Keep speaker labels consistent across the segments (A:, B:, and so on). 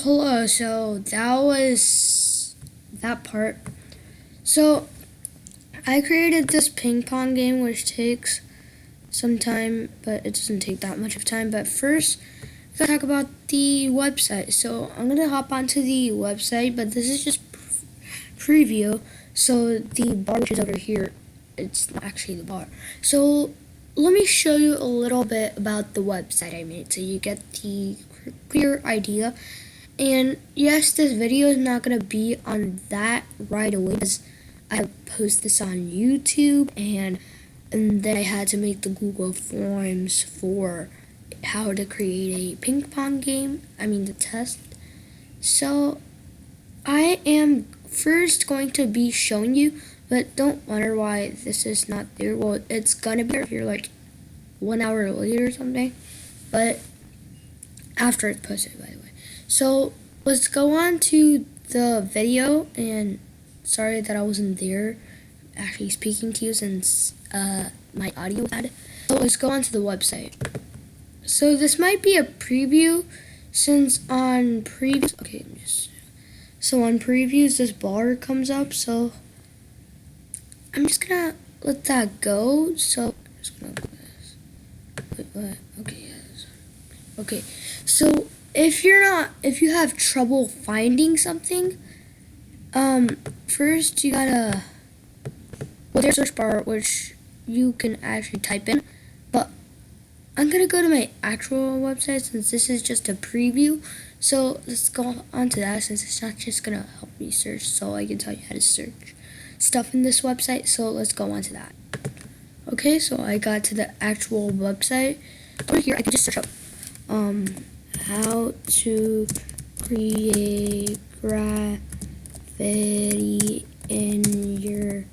A: hello. So that was that part. So I created this ping pong game, which takes some time, but it doesn't take that much of time. But first, I'm gonna talk about the website. So I'm gonna hop onto the website, but this is just preview. So the bar, which is over here, it's not actually the bar. So let me show you a little bit about the website I made, so you get the clear idea. And yes, this video is not going to be on that right away because I post this on YouTube and then I had to make the Google Forms for how to create a ping pong game, the test. So I am first going to be showing you, but don't wonder why this is not there. Well, it's going to be here like 1 hour later or something, but after it's posted, by the way. So let's go on to the video, and sorry that I wasn't there actually speaking to you since my audio was bad. So let's go on to the website. So this might be a preview since on previews, so on previews this bar comes up, so I'm just gonna let that go. So I'm just gonna do this. Okay, so if you have trouble finding something, first you gotta, there's a search bar which you can actually type in, but I'm gonna go to my actual website since this is just a preview. So let's go on to that since it's not just gonna help me search, so I can tell you how to search stuff in this website. So let's go on to that. Okay, so I got to the actual website. Over here I can just search up how to create graffiti in your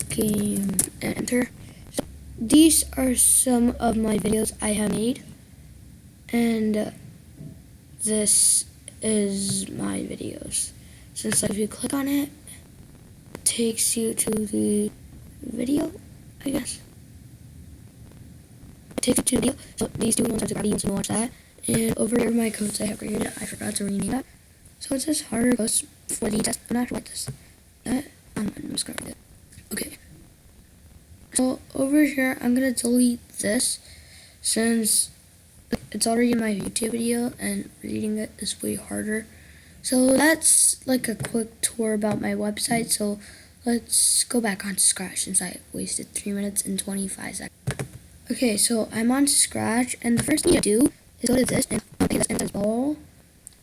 A: game, enter. So these are some of my videos I have made, and this is my videos. Since if you click on it, it takes you to the video, I guess. It takes you to the video. So these two ones are the graffiti, you can watch that. And over here, my codes I have created, I forgot to rename that. So it says harder goes for the test. I'm not sure what this. I'm just gonna read it. Okay. So over here, I'm gonna delete this since it's already in my YouTube video and reading it is way harder. So that's like a quick tour about my website. So let's go back onto Scratch since I wasted 3 minutes and 25 seconds. Okay, so I'm on Scratch, and the first thing you do is go to this and okay, this and ball,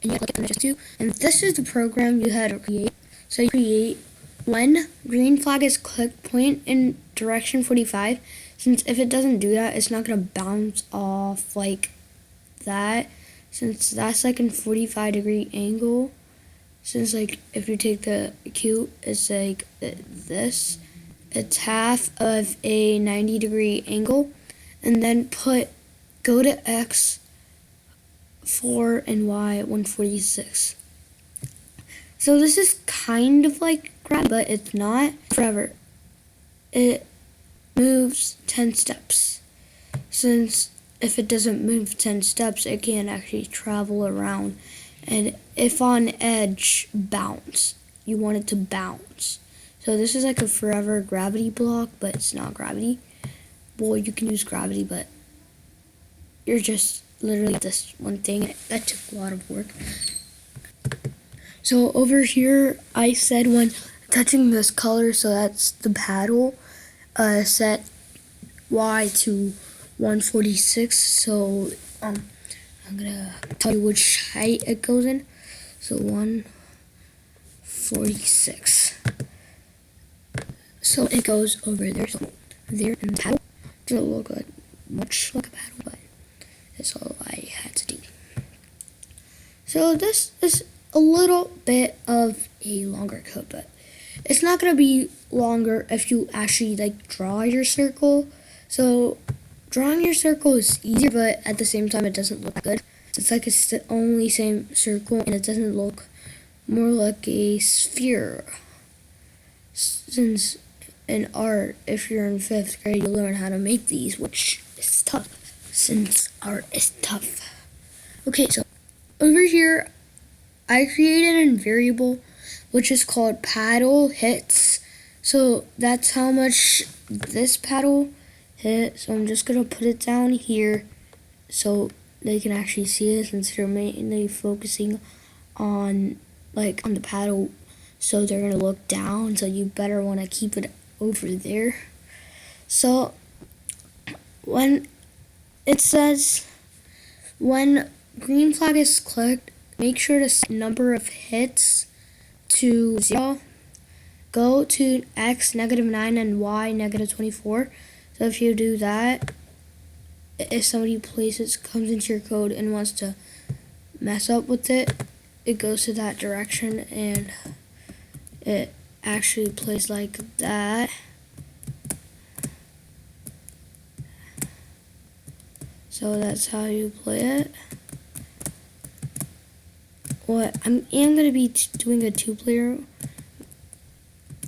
A: and you click it on just two, and this is the program you had to create. So you create when green flag is clicked, point in direction 45, since if it doesn't do that, it's not gonna bounce off like that, since that's like a 45-degree angle. Since like if you take the cube, it's like this, it's half of a 90-degree angle, and then go to X 4 and Y 146. So this is kind of like gravity, but it's not forever. It moves 10 steps. Since if it doesn't move 10 steps, it can't actually travel around. And if on edge, bounce. You want it to bounce. So this is like a forever gravity block, but it's not gravity. Well, you can use gravity, but you're just literally this one thing. That took a lot of work. So over here, I said when touching this color, so that's the paddle, set Y to 146. So I'm gonna tell you which height it goes in. So 146. So it goes over there. So there, and the paddle doesn't look like much like a paddle, but that's all I had to do. So this is a little bit of a longer code, but it's not gonna be longer if you actually like draw your circle. So drawing your circle is easier, but at the same time it doesn't look good. It's like it's the only same circle, and it doesn't look more like a sphere. Since in art, if you're in 5th grade, you learn how to make these, which is tough, since art is tough. Okay, so over here, I created a variable which is called paddle hits. So that's how much this paddle hit. So I'm just gonna put it down here so they can actually see it, since they're mainly focusing on on the paddle, so they're gonna look down, so you better want to keep it over there. So when it says when green flag is clicked, make sure to set number of hits to 0. Go to X -9 and Y -24. So if you do that, if somebody comes into your code and wants to mess up with it, it goes to that direction and it actually plays like that. So that's how you play it. What I am going to be doing a 2-player.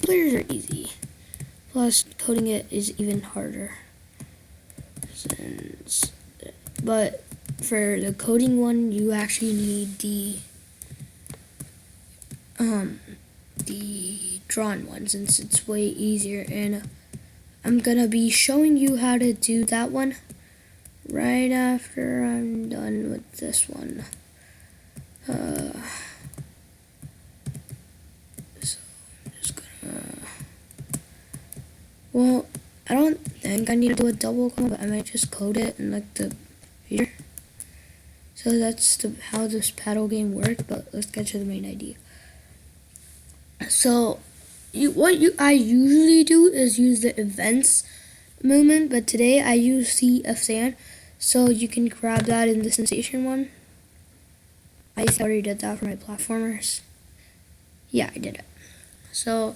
A: Players are easy. Plus, coding it is even harder. But for the coding one, you actually need the drawn one, since it's way easier. And I'm gonna be showing you how to do that one right after I'm done with this one. So I'm just gonna. Well, I don't think I need to do a double code, but I might just code it in the future. So that's how this paddle game works. But let's get to the main idea. So I usually do is use the events movement, but today I use the sand. So you can grab that in the sensation one. I already did that for my platformers. Yeah, I did it. So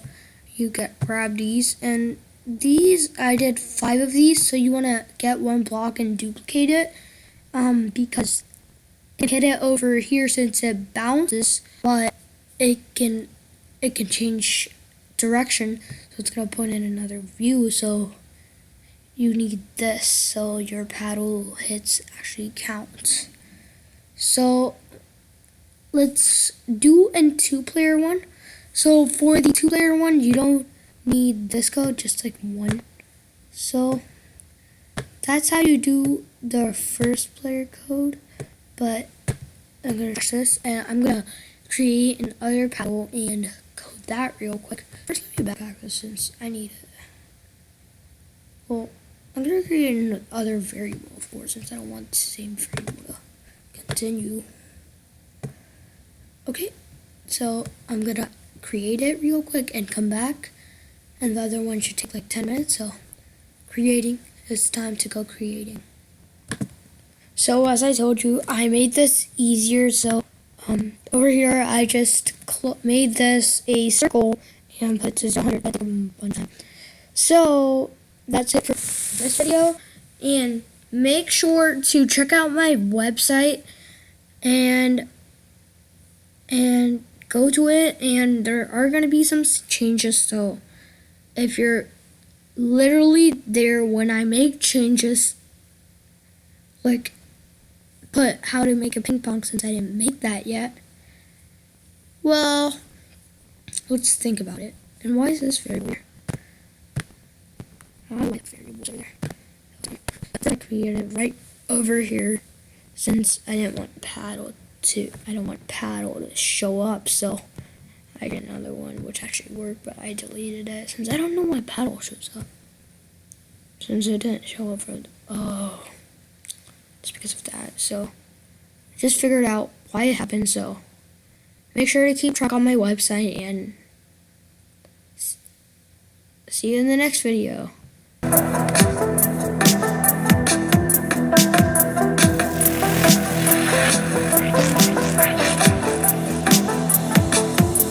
A: you grab these, and these I did 5 of these. So you want to get one block and duplicate it, because it hit it over here since it bounces, but it can change direction, so it's gonna point in another view. So you need this so your paddle hits actually count. So let's do a 2-player one. So for the 2-player one, you don't need this code, just one. So that's how you do the first player code. But I'm gonna fix this, and I'm gonna create another paddle and code that real quick. First, let me backpack this since I need it. Well, I'm gonna create another variable for it, since I don't want the same variable to continue. Okay, so I'm gonna create it real quick and come back, and the other one should take 10 minutes. So creating, it's time to go creating. So as I told you, I made this easier. So over here I just made this a circle and put this 100 at one time. So that's it for this video, and make sure to check out my website and go to it, and there are going to be some changes. So if you're literally there when I make changes, put how to make a ping pong, since I didn't make that yet. Well, let's think about it. And why is this variable? I like variables over there. I created it right over here, since I didn't want paddle to show up. So I did another one which actually worked, but I deleted it since I don't know why paddle shows up. Since it didn't show up it's because of that. So I just figured out why it happened. So make sure to keep track on my website, and see you in the next video.